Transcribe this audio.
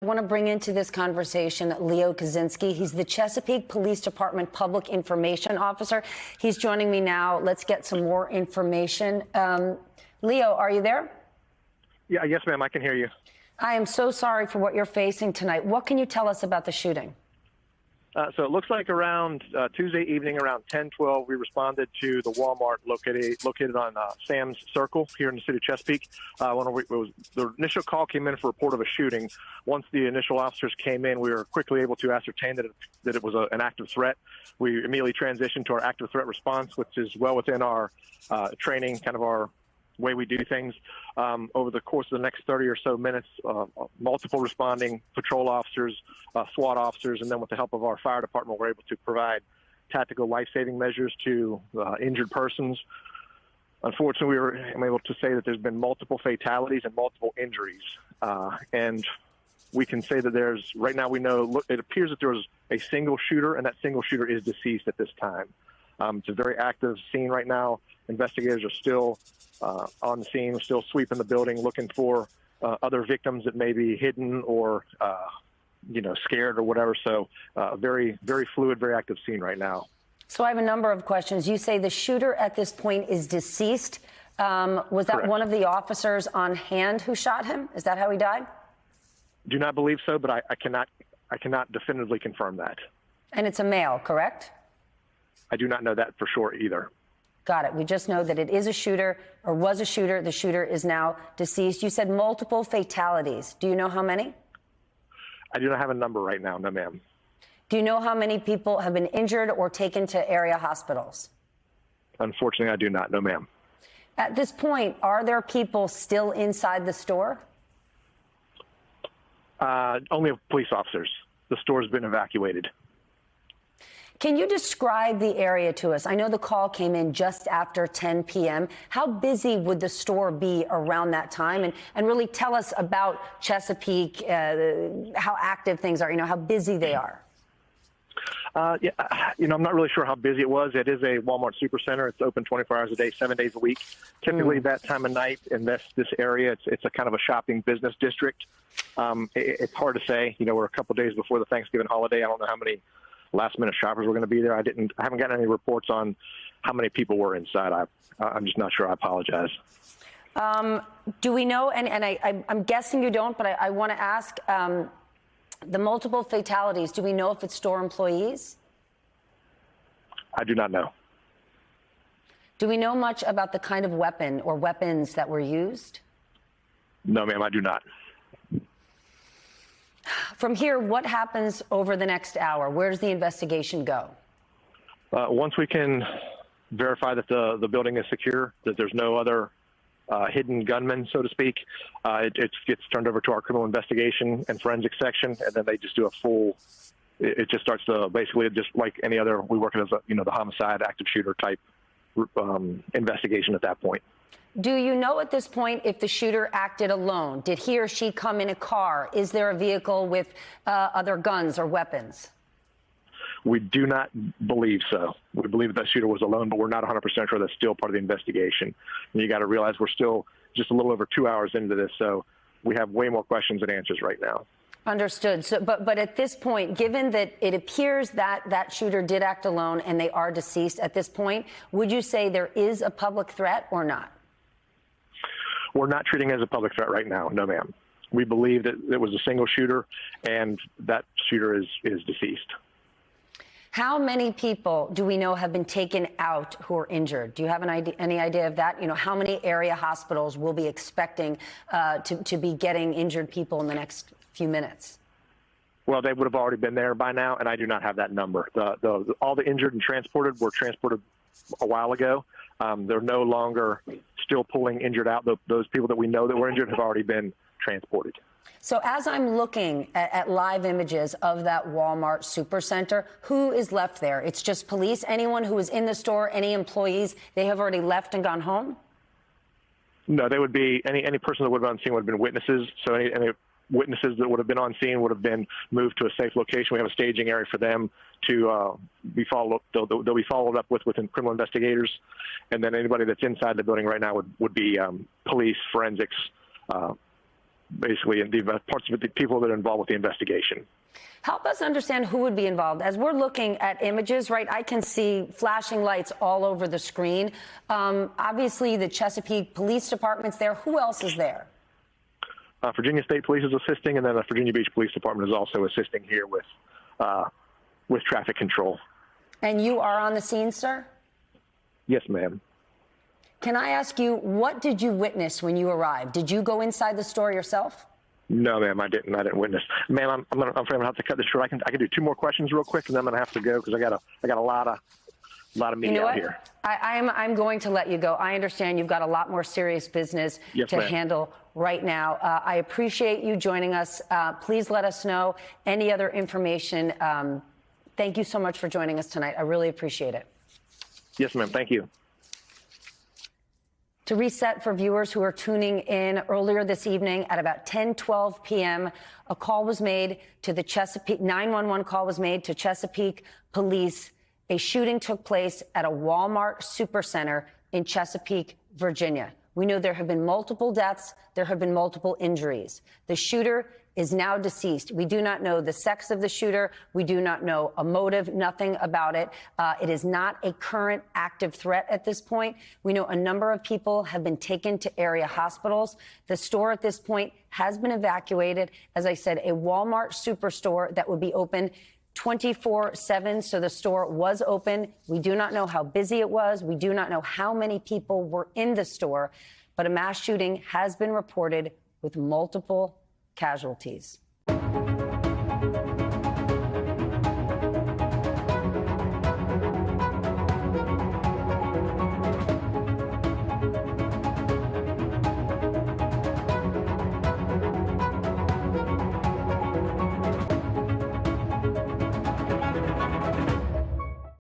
I want to bring into this conversation Leo Kosinski. He's the Chesapeake Police Department Public Information Officer. He's joining me now. Let's get some more information. Leo, are you there? Yeah, yes, ma'am. I can hear you. I am so sorry for what you're facing tonight. What can you tell us about the shooting? So it looks like around Tuesday evening, around 10:12, we responded to the Walmart located on Sam's Circle here in the city of Chesapeake. The initial call came in for a report of a shooting. Once the initial officers came in, we were quickly able to ascertain that it was an active threat. We immediately transitioned to our active threat response, which is well within our training, kind of our way we do things. Over the course of the next 30 or so minutes, multiple responding patrol officers, SWAT officers, and then with the help of our fire department, we're able to provide tactical life-saving measures to injured persons. Unfortunately, we were able to say that there's been multiple fatalities and multiple injuries. And we can say that right now we know, it appears that there was a single shooter, and that single shooter is deceased at this time. It's a very active scene right now. Investigators are still on the scene, still sweeping the building, looking for other victims that may be hidden or, scared or whatever. So very, very fluid, very active scene right now. So I have a number of questions. You say the shooter at this point is deceased. Was that Correct. One of the officers on hand who shot him? Is that how he died? Do not believe so, but I cannot definitively confirm that. And it's a male, correct? I do not know that for sure either. Got it. We just know that it is a shooter or was a shooter. The shooter is now deceased. You said multiple fatalities. Do you know how many? I do not have a number right now, no, ma'am. Do you know how many people have been injured or taken to area hospitals? Unfortunately, I do not, no, ma'am. At this point, are there people still inside the store? Only police officers. The store has been evacuated. Can you describe the area to us? I know the call came in just after 10 p.m. How busy would the store be around that time? And really tell us about Chesapeake, how active things are, how busy they are. I'm not really sure how busy it was. It is a Walmart supercenter. It's open 24 hours a day, 7 days a week. Typically that time of night in this area, it's a kind of a shopping business district. It's hard to say. We're a couple days before the Thanksgiving holiday. I don't know how many last-minute shoppers were going to be there. I haven't gotten any reports on how many people were inside. I'm just not sure. I apologize. Do we know, and I'm guessing you don't, but I want to ask, the multiple fatalities, do we know if it's store employees? I do not know. Do we know much about the kind of weapon or weapons that were used? No, ma'am, I do not. From here, what happens over the next hour? Where does the investigation go? Once we can verify that the building is secure, that there's no other hidden gunmen, so to speak, it gets turned over to our criminal investigation and forensic section, and then they just do a full. It just starts to basically just like any other. We work as the homicide, active shooter type investigation at that point. Do you know at this point if the shooter acted alone? Did he or she come in a car? Is there a vehicle with other guns or weapons? We do not believe so. We believe that shooter was alone, but we're not 100% sure. That's still part of the investigation. And you got to realize we're still just a little over 2 hours into this, so we have way more questions than answers right now. Understood. So, but at this point, given that it appears that that shooter did act alone and they are deceased at this point, would you say there is a public threat or not? We're not treating it as a public threat right now. No, ma'am. We believe that it was a single shooter and that shooter is deceased. How many people do we know have been taken out who are injured? Do you have any idea of that? How many area hospitals will be expecting to be getting injured people in the next few minutes? Well, they would have already been there by now, and I do not have that number. All the injured and transported were transported a while ago. They're no longer still pulling injured out. Those people that we know that were injured have already been transported. So as I'm looking at live images of that Walmart supercenter, who is left there? It's just police? Anyone who was in the store, any employees, they have already left and gone home? No, they would be any person that would have been on scene would have been witnesses. So any witnesses that would have been on scene would have been moved to a safe location. We have a staging area for them to be followed. They'll be followed up within criminal investigators, and then anybody that's inside the building right now would be police, forensics, basically the parts of the people that are involved with the investigation. Help us understand who would be involved. As we're looking at images, right, I can see flashing lights all over the screen. Obviously, the Chesapeake Police Department's there. Who else is there? Virginia State Police is assisting, and then the Virginia Beach Police Department is also assisting here with traffic control. And you are on the scene, sir? Yes, ma'am. Can I ask you, what did you witness when you arrived? Did you go inside the store yourself? No, ma'am, I didn't. I didn't witness. Ma'am, I'm afraid I'm gonna have to cut this short. I can do 2 more questions real quick, and then I'm gonna have to go because I got a lot of media out here. I'm going to let you go. I understand you've got a lot more serious business to handle right now. I appreciate you joining us. Please let us know any other information. Thank you so much for joining us tonight. I really appreciate it. Yes, ma'am. Thank you. To reset for viewers who are tuning in, earlier this evening at about 10:12 p.m., a call was made to the Chesapeake, 911 call was made to Chesapeake Police. A shooting took place at a Walmart supercenter in Chesapeake, Virginia. We know there have been multiple deaths. There have been multiple injuries. The shooter is now deceased. We do not know the sex of the shooter. We do not know a motive, nothing about it. It is not a current active threat at this point. We know a number of people have been taken to area hospitals. The store at this point has been evacuated. As I said, a Walmart superstore that would be open 24/7. So the store was open. We do not know how busy it was. We do not know how many people were in the store, but a mass shooting has been reported with multiple casualties.